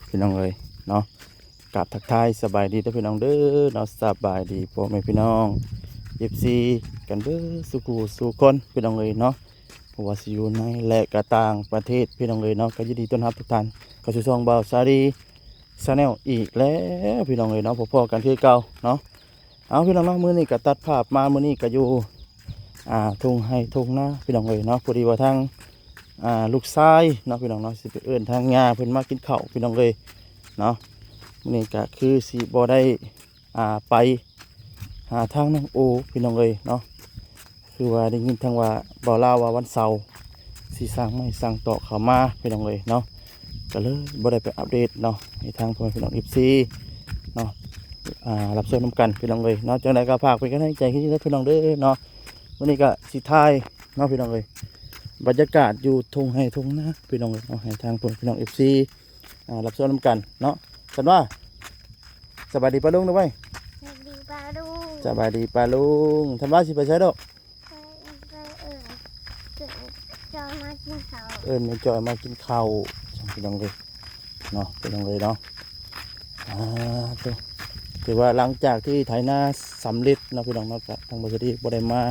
พี่น้องเอ้ยเนาะกับทักทายสบายดีเด้อพี่น้องเด้อเนาะสบายดีพ่อแม่พี่น้องFCกันเด้อสุขุสุคนพี่น้องเอ้ยเนาะเพราะว่าสิอยู่ในและก็ต่างประเทศพี่น้องเอ้ยเนาะก็ยินดีต้อนรับทุกท่านเข้าสู่ช่องบ่าวสารีชาแนลอีกแล้วพี่น้องเอ้ยเนาะพอๆกันคือเก่าเนาะเอาพี่น้องเนาะมื้อนี้ก็ตัดภาพมามื้อนี้ก็อยู่ทุ่งไร่ทุ่งนาพี่น้องเอ้ยเนาะพอดีว่าทางลูกชายเนาะพี่น้องเนาะสิไปเอิ้นทางญาเพิ่นมากินข้าวพี่น้องเอ้ยเนาะมื้อนี้ก็คือสิบ่ได้ไปหาทางน้องโอพี่น้องเอ้ยเนาะคือว่าได้ยินทางว่าบ่าวลาวว่าวันเสาร์สิสร้างไม้สร้างตอกเข้ามาพี่น้องเอ้ยเนาะก็เลยบ่ได้ไปอัปเดตเนาะให้ทางพ่อแม่พี่น้อง FC เนาะรับชมนำกันพี่น้องเอ้ยเนาะจังได๋ก็ฝากเป็นกำลังใจให้พี่น้องเด้อเนาะมื้อนี้ก็สิถ่ายเนาะพี่น้องเอ้ยบรรยากาศอยู่ทุ่งไร่ทุ่งนาพี่น้องเอ้ยเนาะให้ทางพ่อแม่พี่น้อง FC รับชมนำกันเนาะกันว่าสบายดีป้าลุงด้วยไหมสบายดีป้าลุงทำว่าสิไปใช้ดอกไม่จอยมากินข้าวพี่น้องเลยเนาะพี่น้องเลยเนาะถือว่าหลังจากที่ไถนาสำเร็จเนาะพี่น้องเนาะทางบริษัทบได้มา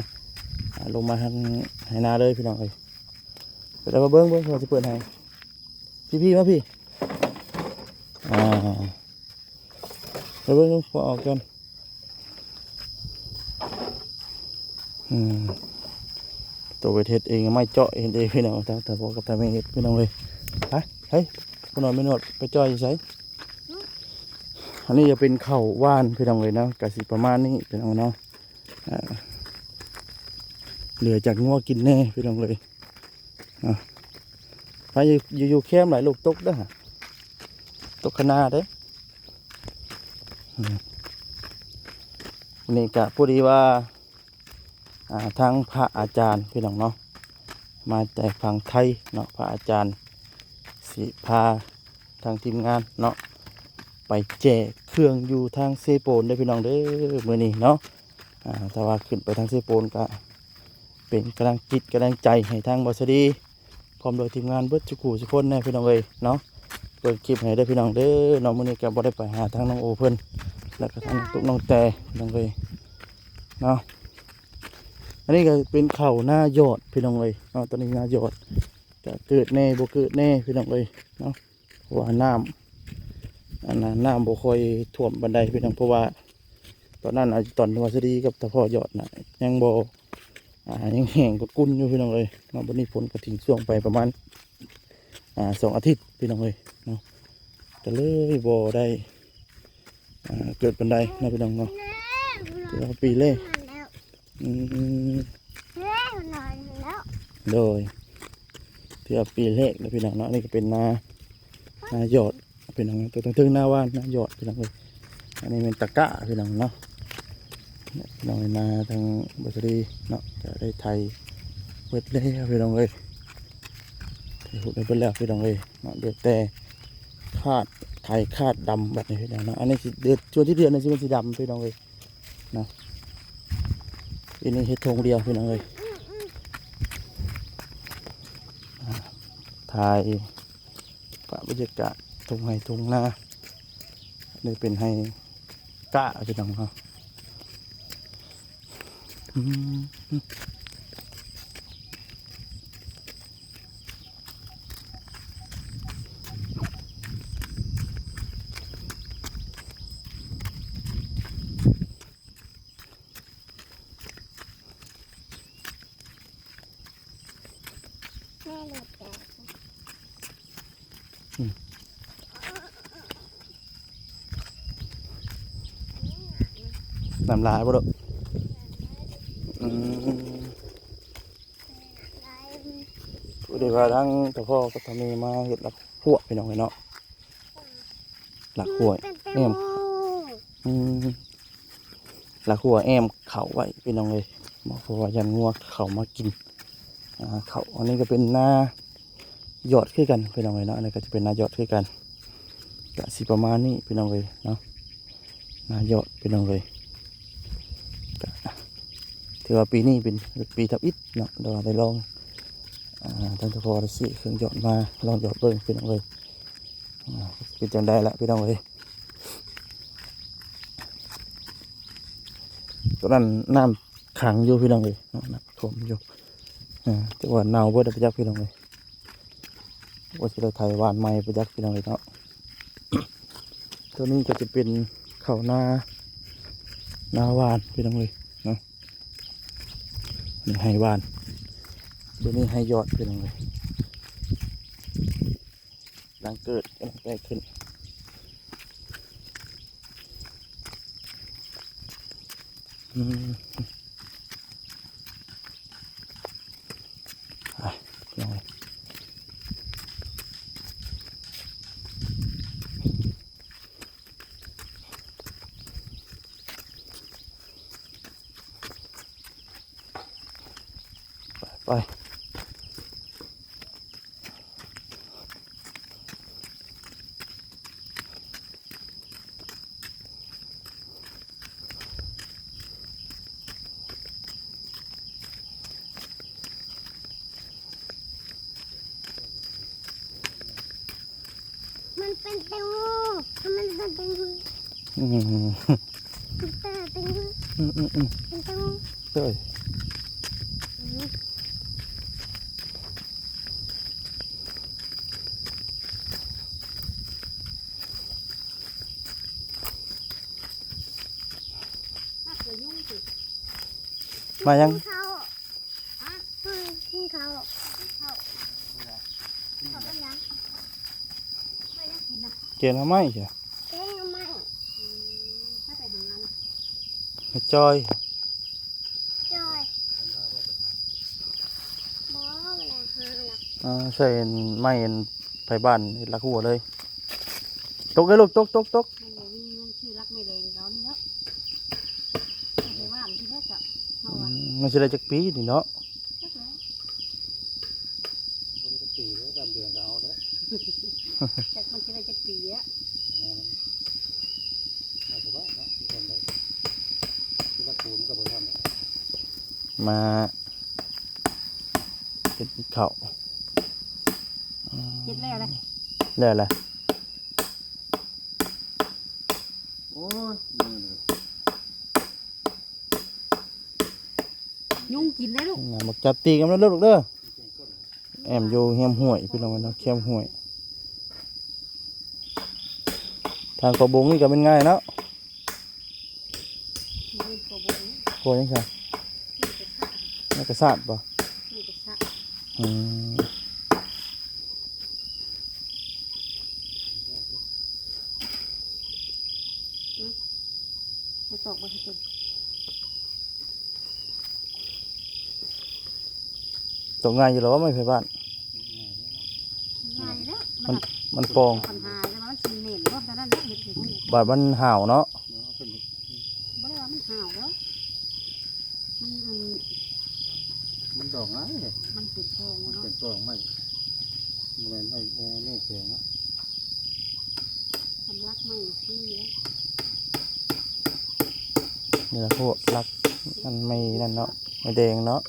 ลงมาทางไถนาเลยพี่น้องเลยเปิดมาเบิ้งเราจะเปิดให้พี่มาพี่ไปเบิ้งพอออกกันตัวไปเทศเองไม่เจาะเองพี่น้องแต่พอกับแต่ไม่เห็ดพี่น้องเลยไปเฮ้ยคนนอนไม่นวดไปจ่อยใช้อันนี้จะเป็นเข่าว่านพี่น้องเลยนะกะสิประมาณนี้พี่น้องเนาะเหลือจากงัวกินแน่พี่น้องเลยไปอยู่แคมหลายลูกตกเด้อตกขนาดเด้นี่กะพูดดีว่าทั้งพระอาจารย์พี่น้องเนาะมาจากฝั่งไทยเนาะพระอาจารย์สิพาทางทีมงานเนาะไปแจกเครื่องอยู่ทางเซโปนได้พี่น้องเด้อมื้อนี้เนาะถ้าว่าขึ้นไปทางเซโปนก็เป็นกำลังจิตกำลังใจให้ทางบริษัทดีพร้อมโดยทีมงานเบิดทุกคู่ทุกคนแน่พี่น้องเลยเนาะเปิดคลิปให้ได้พี่น้องเด้อน้องมื้อนี้ก็บ่ได้ไปหาทางน้องโอเพิ่นแล้วก็ทางตุ๊กน้องแต่พี่น้องเลยเนาะอันนี้ก็เป็นเข่าหน้ายอดพี่น้องเลยเนาะตอนนี้หน้ายอดจะเกิดแน่บ่เกิดแน่พี่น้องเลยเนาะเพราะว่าน้ำบ่ค่อยท่วมบันไดพี่น้องเพราะว่าตอนนั้นตอนวัสดีกับตะพ่อยอดนะยังบ่ยังแห้งกดกุ้นอยู่พี่น้องเลยเนาะวันนี้ฝนก็ทิ้งช่วงไปประมาณ2 อาทิตย์พี่น้องเลยเนาะก็เลยบ่ได้เกิดบันไดนะพี่น้องเนาะปีเล่โดยเพื่อปีเลขนะพี่น้องเนาะนี่ก็เป็นนาหยอดพี่น้องตัวตึงหน้าว่านนาหยอดพี่น้องเลยอันนี้เป็นตะกะพี่น้องเนาะพี่น้องนาทางบริษัทเนาะจะได้ไทยเปิดเล่พี่น้องเลยหุดได้เปิดแล้วพี่น้องเลยเนาะเดือดแต่คาดไทยคาดดำแบบนี้พี่น้องเนาะอันนี้เดือดช่วงที่เดือดนี่เป็นสีดำพี่น้องเลยเนาะอันนี้เห็ดทงเดียวพี่น้องเลยถ่ายบรรยากาศทุ่งไร่ทุ่งนานี่เป็นให้กะพี่น้องครับน้ำลายบ่ดอกเดี๋ยวว่าทั้งตะพ่อก็ทำมีมาเห็ดหลักหัวพี่น้องเนาะหลักหัวแอมหลักหัวแอมเข่าไว้พี่น้องเลยเพราะว่ายันงัวเข่ามากินเข่าอันนี้ก็เป็นหน้าหยอดขึ้นกันพี่น้องเลยเนาะอันนี้ก็จะเป็นหน้าหยอดขึ้นกันกะสิประมาณนี้พี่น้องเลยเนาะหน้าหยอดพี่น้องเลยถือว่าปีนี้เป็นปีทับอิฐเนาะเราได้ลองท่านตะพอได้สิเครื่องหยอดมาลองหยอดเบิ้งพี่น้องเลย เป็นจังได้ละพี่น้องเอ้ยตอนนั้นน้ำขังอยู่พี่น้องเอ้ยเนาะน้ำท่วมอยู่แต่ว่าหนาวเบิดไปจักพี่น้องเอ้ยว่าสิได้ไถหวานใหม่ไปจักพี่น้องเอ้ยเนาะ ตัวนี้ก็จะเป็นข้าวนาหวานพี่น้องเอ้ยเนาะนี่ให้หวานตัวนี้ให้ยอดพี่น้องเอ้ยหลังเกิดกำลังแตกขึ้นไปพี่น้องเอ้ยไปมันเป็นแตงโมมันเป็นแตงโม อืม มันเป็นแตงโม เป็นแตงโม เฮ้ย มายัง กินข้าวฮะกินข้าวข้าวเป็นยังไม่ได้กินนะ เกณฑ์ทำไมเชียว เอ๊ะทำไมถ้าไปหางาน ให้จอย จอยบอกเลยหาหลัก ใส่ไม้ไผบ้านเฮ็ดลักหัวเลยตกเลยลูกตก มันเลยมีเงินชื่อรักไม่แรงเขานี่เนาะไม่ได้ว่ามันที่แรกจะเอาอะ มันสิได้จักปีนี่เนาะ ก็เลย มันก็ตีแล้วดำเดือนก็เอาแล้ว จากมันจะได้จากปีอะ แม่มันไม่สบายเนาะที่คนเลยที่รักปูมันก็บ่ทำแล้ว มาเป็นข้าว เจ็ดแล้วเลย แล้วแหละ โอ้ยมือเลย ยุ่งกินได้ลูก บักจับตีกันแล้วลูกเด้อแอมอยู่เฮียมห้วยพี่น้องเนาะเฮียมห้วยทางกระบงนี่ก็เป็นง่ายเนาะ มีกระบอกนี่ โคยังไง มีกระสะน่ากระสาดป่ะ มีกระสะ อืม มาตอกมาจน ตกง่ายอยู่แล้วว่าไม่ไผบ้าน ง่ายแล้ว มันปอง ปัญหาแล้วมันซีเมนต์ว่าแต่นั้นเห็ดเห็ดนี่ บาดมันห่าวเนาะ เอาขึ้น บ่ได้ว่ามันห่าวแล้วมัน มันดอกง่ายเลย มันติดทอง มัน เนาะ เป็นตัวไม่ไม่แข็งอ่ะ ทำรักไม่ซี่แล้ว นี่แหละพวกรักมันไม่นั่นเนาะไม่แดงเนาะ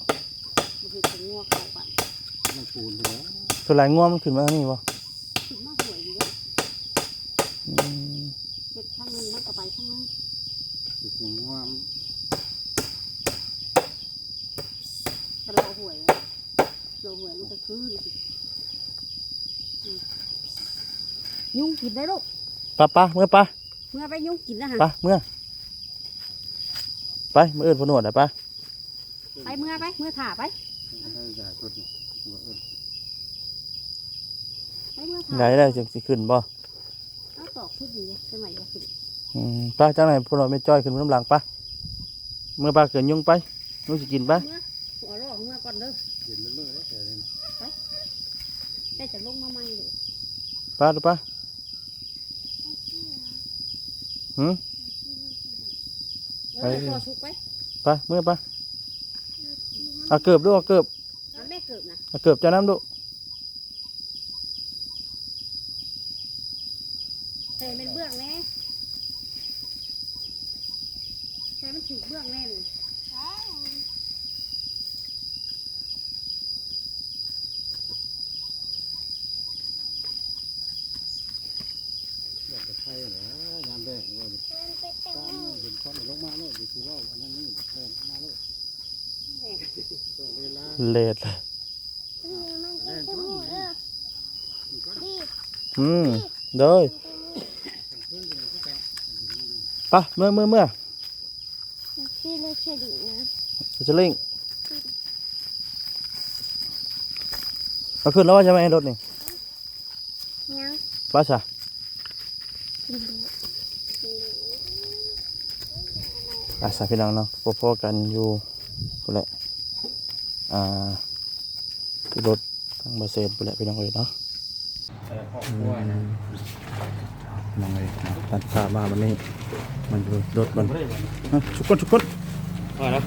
มันคือจะงัวเข้าไป มันปูนไปแล้ว ตัวลายง่วงมันขึ้นมาทางนี้ป่ะ ขึ้นมาสวยดีแล้ว อืม เห็ดข้างนึงมันก็ไปข้างนึง ติดหนึ่งว่า แต่เราหวยเราหวยมันก็คือยุ่งกินได้ลูก ปะเมื่อปะ เมื่อไปยุ่งกินนะฮะ ปะเมื่อไปเมื่ออื่นพนวดได้ปะ ไปเมื่อไปเมื่อถ่าไป ได้ใหญ่ตัวนี้ว่าเออ ไปเมื่อถ่า ได้ได้จังสิขึ้นบ่ เอาตอกชุดดีเป็นไหมก็ขึ้น ปะจังไหนพวกเราไม่จ้อยขึ้นน้ำหลังปะเมื่อปะเกินยุ่งไปยุ่งจะกินปะ เมื่อหัวรอกเมื่อก่อนเด้อ เย็นเรื่อยๆแต่เลย ได้จะลงมาใหม่เลย ปะดูปะหืม พอชุกไป ปะเมื่อปะเอาเกือบดูเอาเกือบ แม่เกิดนะ เอาเกือบเจ้าน้ำดู ใส่เป็นเบื้องแน่ใส่มันถือเบื้องแน่เลย ใช่เหรอยามแดงว่า มันเป็นแตง ตาม โม เห็นคนลงมาเลยดีคือว่าอันนั้นนี่แทนมาเลยต้องเวลา เลด มันเป็นแตงโมเด้อดี โดยปะเมื่อชื่อเลือดเฉลี่ยนะ จะเล่งเอาขึ้นแล้วว่าจะไม่ให้รถนี่ ยัง ป้าจ้ะอาสาพี่น้องเนาะพอๆกันอยู่พุ่นแหละที่รถทางบาเซนพุ่นแหละพี่น้องเลยเนาะมองเลยตัดขามาวันนี้มันอยู่รถมันชุกคนมาแล้ว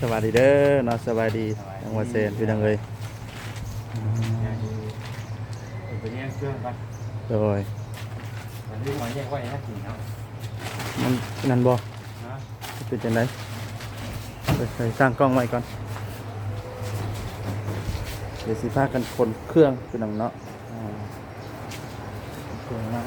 สวัสดีเด้อเนาะสวัสดีทางบาเซนพี่น้องเลย ไปแย่งเครื่องกัน โดย มันนี่มาแย่งไว้นะกินเนาะ มันนั่นบ่ นะ เป็นจังไดไปใส่ตั้งกล้องไว้ก่อนเดี๋ยวสิพากันคนเครื่องคือน้องเนาะเครื่องมา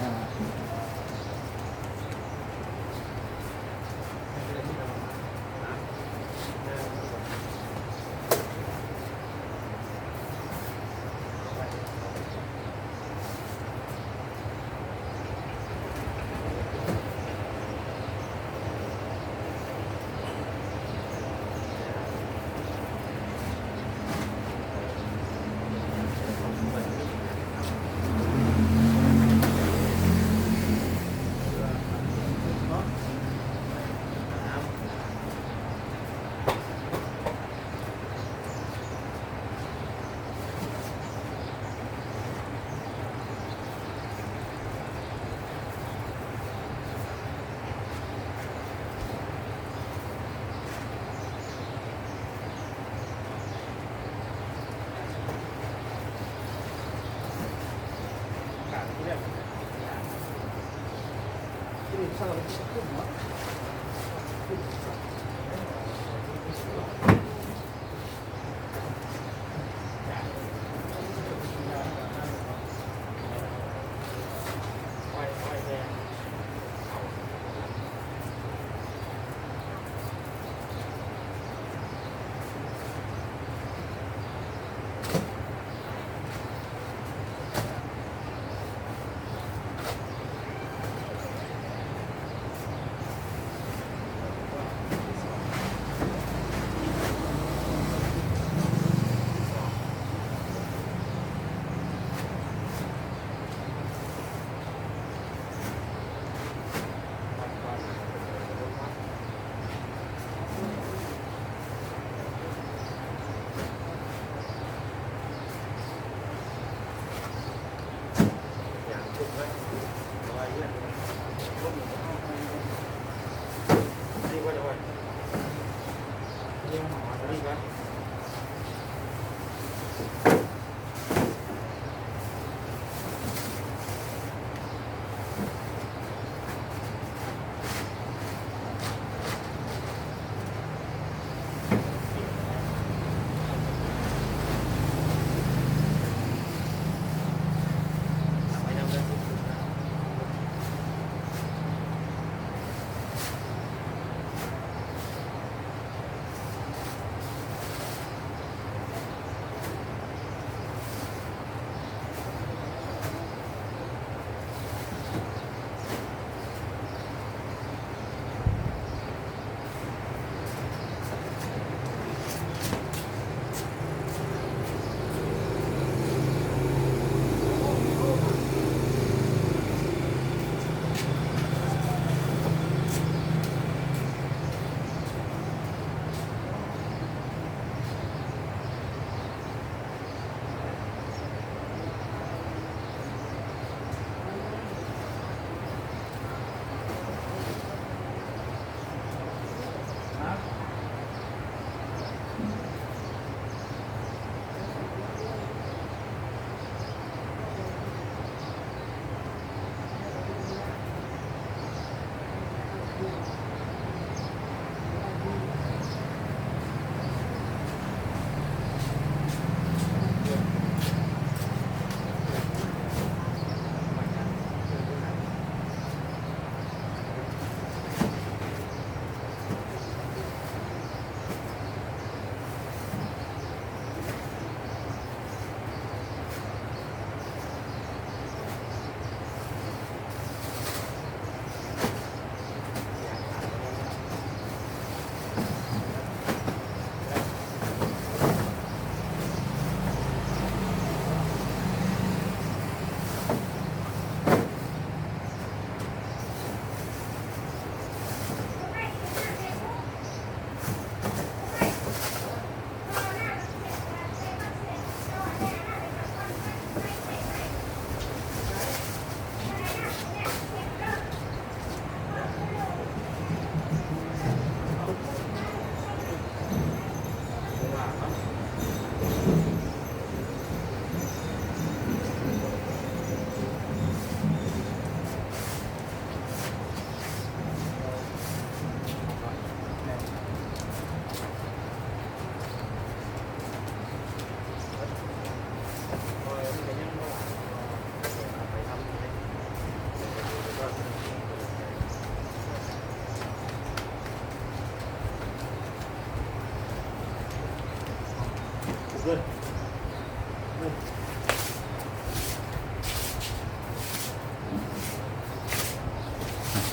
ขึ้น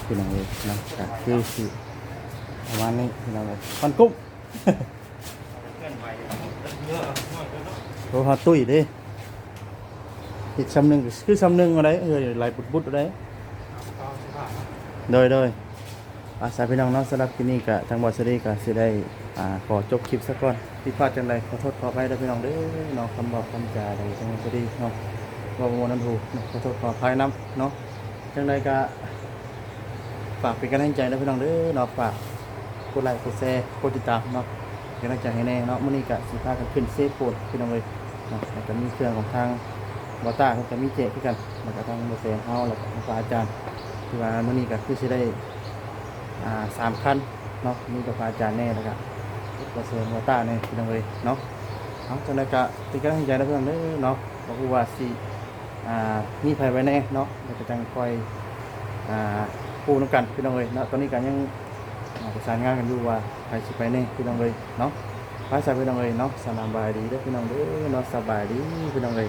พี่น้องเลยนะก็คือสิประมาณนี้พี่น้องเลยพันกุ้งโอ้ฮอตุ้ยเด้อีกซ้ำหนึ่งคือซ้ำหนึ่งอะไรลายบุดอะไรโดยอาสาพี่น้องเนาะสำหรับที่นี่ก็ทางบอสรีก็สิได้ขอจบคลิปซะก่อนที่พลาดจังไรขอโทษขออภัยด้วยพี่น้องเด้อเนาะคำบอกคำจาอะไรทางบอสรีเนาะว่าบ่นั้นถูกขอโทษขออภัยนํเนาะจังไรก็ฝากเป็นกำลังใจนะพี่น้องเด้อเนาะฝากกดไลค์กดแชร์กดติดตามเนาะเป็นกำลังใจให้แน่เนาะมื้อนี้ก็สิพากันขึ้นเซฟโปรดพี่น้องเลยเนาะแล้วก็มีเครื่องของทางบอต้าเขาจะมีแจกคือกันแล้วก็ทางบอแซงเฮาแล้วก็ทางอาจารย์ที่ว่ามื้อนี้ก็คือสิได้3 คันเนาะมีกับอาจารย์แน่แล้วก็บอแซงบอต้าแน่พี่น้องเลยเนาะเอาจังไดก็เป็นกำลังใจนะพี่น้องเด้อเนาะบ่ฮู้ว่าสิมีไผไว้แน่เนาะแล้วก็จังคอยปูนำกันพี่น้องเลยเนาะตอนนี้ก็ยังประสานงานกันอยู่ว่าใครสิไปแน่พี่น้องเลยเนาะไปใส่พี่น้องเลยเนาะสบายดีเด้อพี่น้องเด้อเนาะสบายดีพี่น้องเลย